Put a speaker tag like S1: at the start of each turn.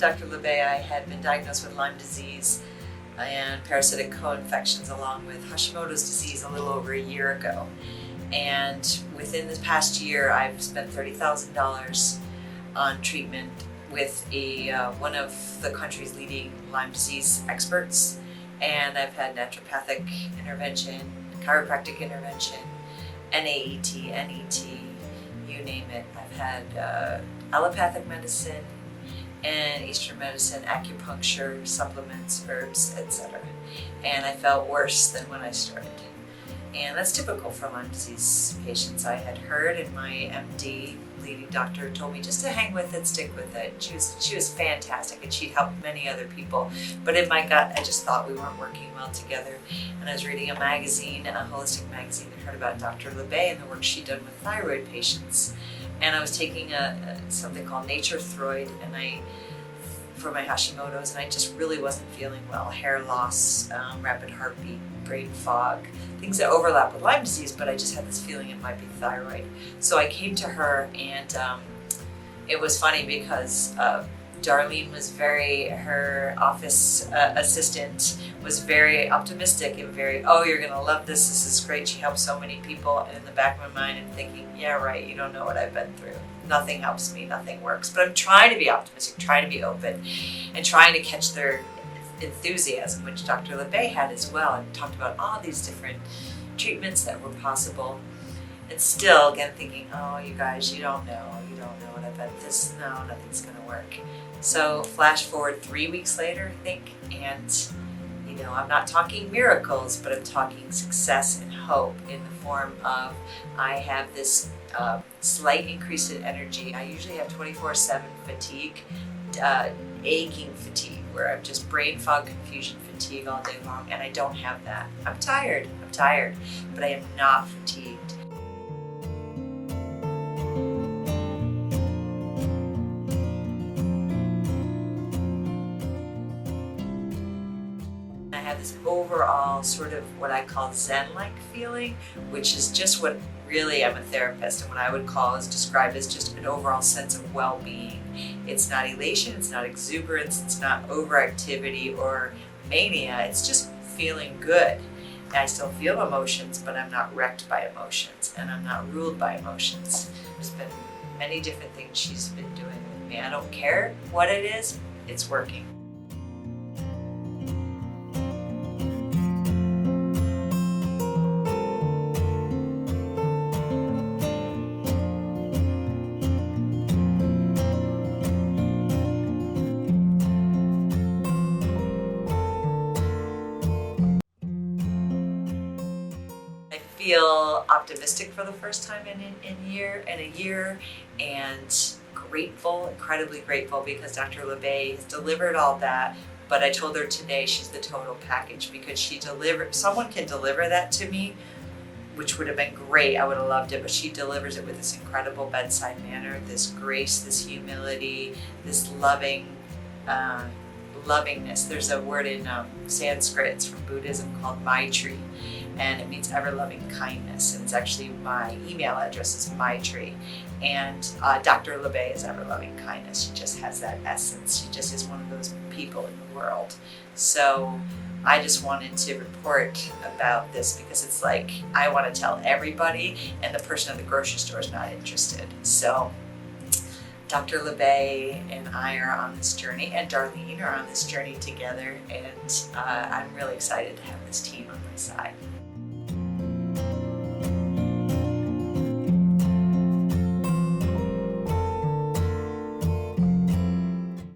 S1: Dr. LeBay, I had been diagnosed with Lyme disease and parasitic co-infections along with Hashimoto's disease a little over a year ago. And within this past year, I've spent $30,000 on treatment with one of the country's leading Lyme disease experts. And I've had naturopathic intervention, chiropractic intervention, NAET, NET, you name it. I've had allopathic medicine and Eastern medicine, acupuncture, supplements, herbs, etc. And I felt worse than when I started. And that's typical for Lyme disease patients. I had heard, and my MD, leading doctor, told me just to hang with it, stick with it. She was fantastic, and she'd helped many other people. But in my gut, I just thought we weren't working well together. And I was reading a magazine, a holistic magazine, and heard about Dr. LeBay and the work she'd done with thyroid patients. And I was taking something called Thyroid, and for my Hashimoto's, and I just really wasn't feeling well. Hair loss, rapid heartbeat, brain fog, things that overlap with Lyme disease, but I just had this feeling it might be thyroid. So I came to her, and it was funny because Darlene was her office assistant was very optimistic and oh, you're gonna love this, this is great, she helps so many people. And in the back of my mind, I'm thinking, yeah, right, you don't know what I've been through. Nothing helps me, nothing works. But I'm trying to be optimistic, trying to be open, and trying to catch their enthusiasm, which Dr. LeBay had as well, and talked about all these different treatments that were possible. And still, again, thinking, oh, you guys, you don't know what I've been through. No, nothing's gonna work. So flash forward 3 weeks later, I think, and I'm not talking miracles, but I'm talking success and hope in the form of I have this slight increase in energy. I usually have 24/7 fatigue, aching fatigue, where I'm just brain fog, confusion, fatigue all day long, and I don't have that. I'm tired, but I am not fatigued. I have this overall sort of what I call Zen-like feeling, which is just what really I'm a therapist, and what I would describe as just an overall sense of well-being. It's not elation, it's not exuberance, it's not overactivity or mania, it's just feeling good. And I still feel emotions, but I'm not wrecked by emotions, and I'm not ruled by emotions. There's been many different things she's been doing with me. I don't care what it is, it's working. Feel optimistic for the first time in a year, and grateful, incredibly grateful, because Dr. LeBay has delivered all that. But I told her today she's the total package, because someone can deliver that to me, which would have been great. I would have loved it, but she delivers it with this incredible bedside manner, this grace, this humility, this lovingness. There's a word in Sanskrit, it's from Buddhism, called Maitri, and it means ever-loving kindness. And it's actually my email address is Maitri, and Dr. LeBay is ever-loving kindness. She just has that essence. She just is one of those people in the world. So I just wanted to report about this, because it's like I want to tell everybody, and the person at the grocery store is not interested. So Dr. LeBay and I are on this journey, and Darlene are on this journey together, and I'm really excited to have this team on my side.